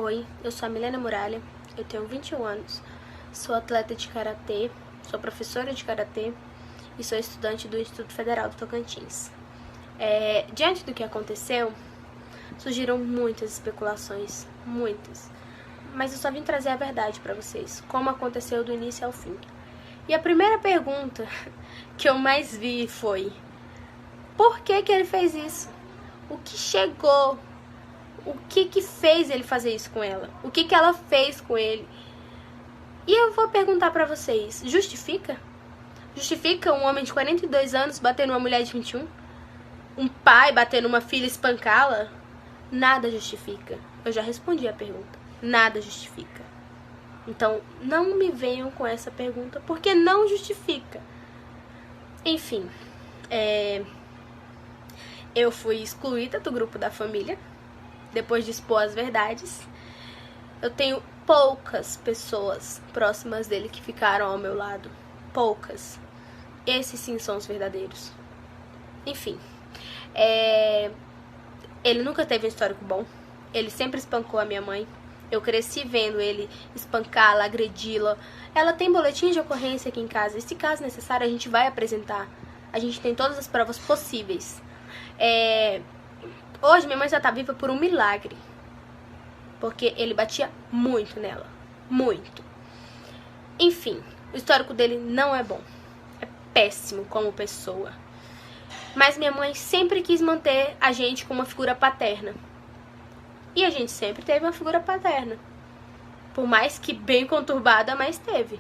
Oi, eu sou a Milena Muralha, eu tenho 21 anos, sou atleta de karatê, sou professora de karatê e sou estudante do Instituto Federal do Tocantins. Diante do que aconteceu, surgiram muitas especulações, muitas, mas eu só vim trazer a verdade para vocês, como aconteceu do início ao fim. E a primeira pergunta que eu mais vi foi: por que ele fez isso? O que chegou? O que fez ele fazer isso com ela? O que ela fez com ele? E eu vou perguntar pra vocês, justifica? Justifica um homem de 42 anos bater numa mulher de 21? Um pai bater numa filha e espancá-la? Nada justifica. Eu já respondi a pergunta. Nada justifica. Então, não me venham com essa pergunta, porque não justifica. Enfim, eu fui excluída do grupo da família depois de expor as verdades. Eu tenho poucas pessoas próximas dele que ficaram ao meu lado. Poucas. Esses sim são os verdadeiros. Enfim. Ele nunca teve um histórico bom. Ele sempre espancou a minha mãe. Eu cresci vendo ele espancá-la, agredi-la. Ela tem boletim de ocorrência aqui em casa. E se caso necessário, a gente vai apresentar. A gente tem todas as provas possíveis. Hoje minha mãe já tá viva por um milagre. Porque ele batia muito nela. Muito. Enfim, o histórico dele não é bom. É péssimo como pessoa. Mas minha mãe sempre quis manter a gente com uma figura paterna. E a gente sempre teve uma figura paterna. Por mais que bem conturbada, mas teve.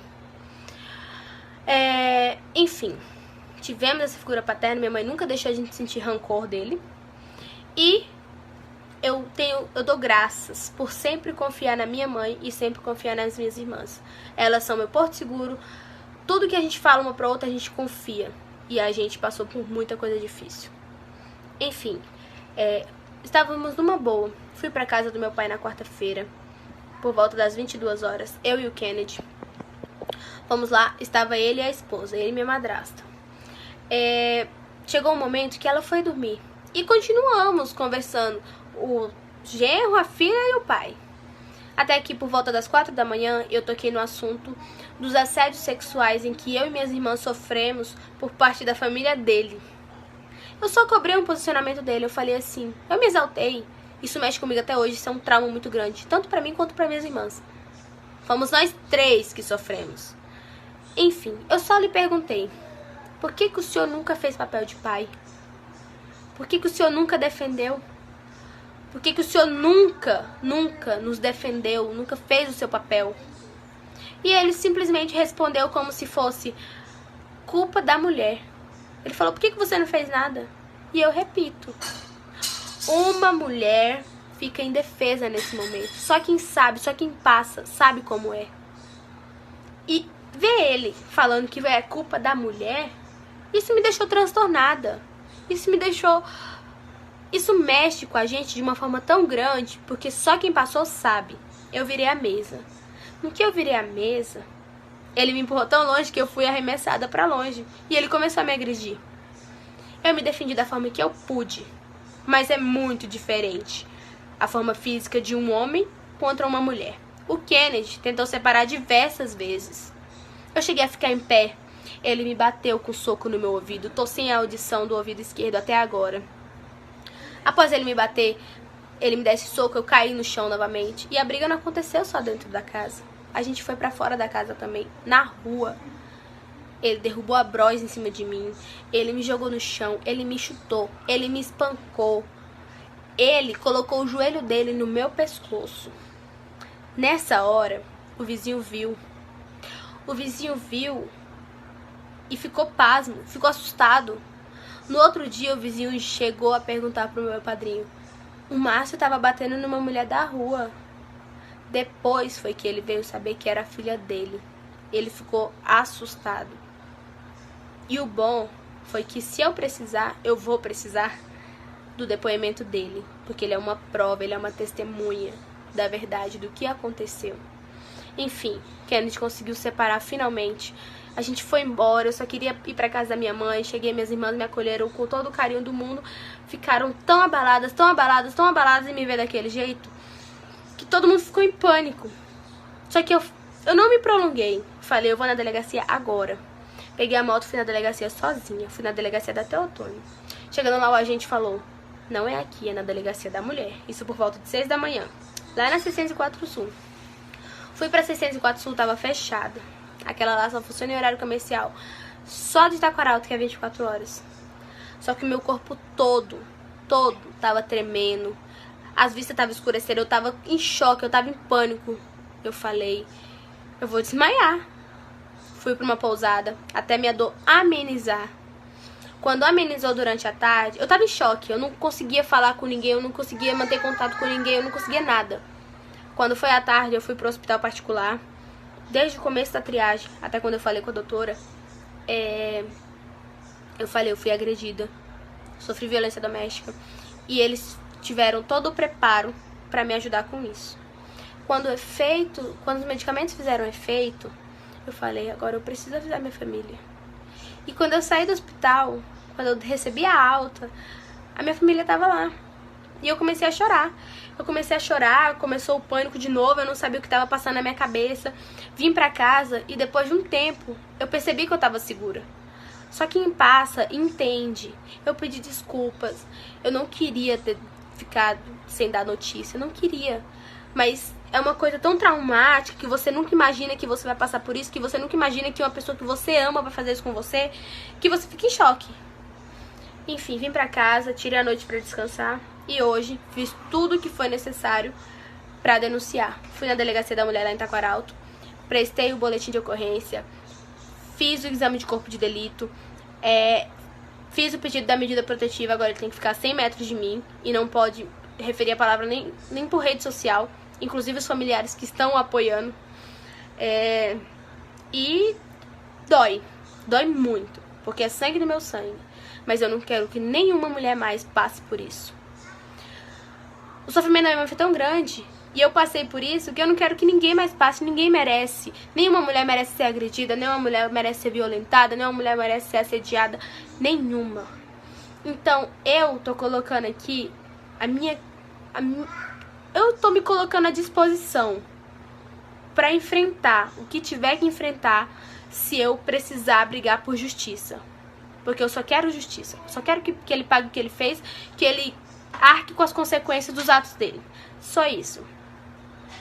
Enfim, tivemos essa figura paterna. Minha mãe nunca deixou a gente sentir rancor dele. E eu dou graças por sempre confiar na minha mãe e sempre confiar nas minhas irmãs. Elas são meu porto seguro. Tudo que a gente fala uma pra outra, a gente confia. E a gente passou por muita coisa difícil. Enfim, estávamos numa boa. Fui pra casa do meu pai na quarta-feira, por volta das 22 horas, eu e o Kennedy. Fomos lá, estava ele e a esposa, ele e minha madrasta. Chegou um momento que ela foi dormir. E continuamos conversando, o genro, a filha e o pai. Até que por volta das 4 da manhã eu toquei no assunto dos assédios sexuais em que eu e minhas irmãs sofremos por parte da família dele. Eu só cobrei um posicionamento dele, eu falei assim, eu me exaltei. Isso mexe comigo até hoje, isso é um trauma muito grande, tanto pra mim quanto pra minhas irmãs. Fomos nós 3 que sofremos. Enfim, eu só lhe perguntei, por que o senhor nunca fez papel de pai? Por que o senhor nunca defendeu? Por que o senhor nunca nos defendeu, nunca fez o seu papel? E ele simplesmente respondeu como se fosse culpa da mulher. Ele falou, por que você não fez nada? E eu repito, uma mulher fica indefesa nesse momento. Só quem sabe, só quem passa, sabe como é. E ver ele falando que é culpa da mulher, isso me deixou transtornada. Isso mexe com a gente de uma forma tão grande, porque só quem passou sabe. Eu virei a mesa. No que eu virei a mesa, ele me empurrou tão longe que eu fui arremessada pra longe. E ele começou a me agredir. Eu me defendi da forma que eu pude. Mas é muito diferente a forma física de um homem contra uma mulher. O Kennedy tentou separar diversas vezes. Eu cheguei a ficar em pé. Ele me bateu com soco no meu ouvido. Tô sem a audição do ouvido esquerdo até agora. Após ele me bater, ele me desse soco, eu caí no chão novamente. E a briga não aconteceu só dentro da casa. A gente foi pra fora da casa também, na rua. Ele derrubou a bros em cima de mim. Ele me jogou no chão, ele me chutou, ele me espancou. Ele colocou o joelho dele no meu pescoço. Nessa hora, o vizinho viu. O vizinho viu e ficou pasmo, ficou assustado. No outro dia, o vizinho chegou a perguntar pro meu padrinho: o Márcio tava batendo numa mulher da rua. Depois foi que ele veio saber que era a filha dele. Ele ficou assustado. E o bom foi que se eu precisar, eu vou precisar do depoimento dele. Porque ele é uma prova, ele é uma testemunha da verdade, do que aconteceu. Enfim, Kennedy conseguiu separar finalmente. A gente foi embora, eu só queria ir pra casa da minha mãe. Cheguei, minhas irmãs me acolheram com todo o carinho do mundo. Ficaram tão abaladas em me ver daquele jeito, que todo mundo ficou em pânico. Só que eu não me prolonguei. Falei, eu vou na delegacia agora. Peguei a moto, fui na delegacia sozinha. Fui na delegacia da Teotônio. Chegando lá, o agente falou, não é aqui, é na delegacia da mulher. Isso por volta de 6 da manhã. Lá na 604 Sul. Fui pra 604 Sul, tava fechada. Aquela lá só funciona em horário comercial. Só de Taquaralto, que é 24 horas. Só que o meu corpo todo tava tremendo. As vistas estavam escurecendo, eu tava em choque, eu tava em pânico. Eu falei, eu vou desmaiar. Fui pra uma pousada, até minha dor amenizar. Quando amenizou durante a tarde, eu tava em choque. Eu não conseguia falar com ninguém, eu não conseguia manter contato com ninguém, eu não conseguia nada. Quando foi à tarde, eu fui pro hospital particular. Desde o começo da triagem, até quando eu falei com a doutora, eu fui agredida. Sofri violência doméstica. E eles tiveram todo o preparo pra me ajudar com isso. Quando os medicamentos fizeram efeito, eu falei, agora eu preciso avisar minha família. E quando eu saí do hospital, quando eu recebi a alta, a minha família tava lá. E eu comecei a chorar. Começou o pânico de novo, eu não sabia o que estava passando na minha cabeça. Vim pra casa e depois de um tempo, eu percebi que eu tava segura. Só quem passa entende. Eu pedi desculpas. Eu não queria ter ficado sem dar notícia, eu não queria. Mas é uma coisa tão traumática que você nunca imagina que você vai passar por isso, que você nunca imagina que uma pessoa que você ama vai fazer isso com você, que você fica em choque. Enfim, vim pra casa, tirei a noite pra descansar e hoje fiz tudo o que foi necessário pra denunciar. Fui na delegacia da mulher lá em Taquaralto, prestei o boletim de ocorrência, fiz o exame de corpo de delito, fiz o pedido da medida protetiva, agora ele tem que ficar a 100 metros de mim e não pode referir a palavra nem por rede social, inclusive os familiares que estão apoiando. E dói muito, porque é sangue do meu sangue, mas eu não quero que nenhuma mulher mais passe por isso. O sofrimento da minha mãe foi tão grande e eu passei por isso que eu não quero que ninguém mais passe, ninguém merece. Nenhuma mulher merece ser agredida, nenhuma mulher merece ser violentada, nenhuma mulher merece ser assediada, nenhuma. Então eu tô colocando aqui eu tô me colocando à disposição pra enfrentar o que tiver que enfrentar se eu precisar brigar por justiça. Porque eu só quero justiça. Eu só quero que ele pague o que ele fez, que ele arque com as consequências dos atos dele. Só isso.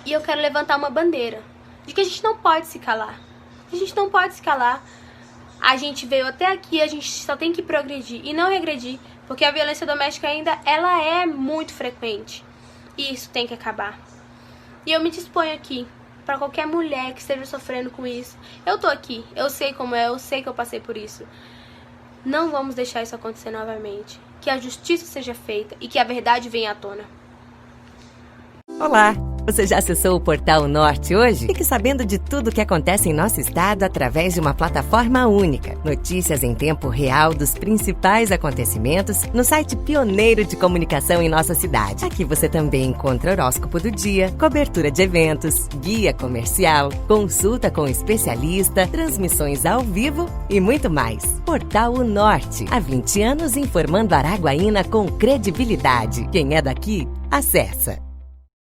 E eu quero levantar uma bandeira de que a gente não pode se calar. A gente não pode se calar. A gente veio até aqui, a gente só tem que progredir e não regredir. Porque a violência doméstica ainda, ela é muito frequente. E isso tem que acabar. E eu me disponho aqui pra qualquer mulher que esteja sofrendo com isso. Eu tô aqui, eu sei como é, eu sei que eu passei por isso. Não vamos deixar isso acontecer novamente. Que a justiça seja feita e que a verdade venha à tona. Olá! Você já acessou o Portal Norte hoje? Fique sabendo de tudo o que acontece em nosso estado através de uma plataforma única. Notícias em tempo real dos principais acontecimentos no site pioneiro de comunicação em nossa cidade. Aqui você também encontra horóscopo do dia, cobertura de eventos, guia comercial, consulta com especialista, transmissões ao vivo e muito mais. Portal Norte, há 20 anos informando Araguaína com credibilidade. Quem é daqui, acessa.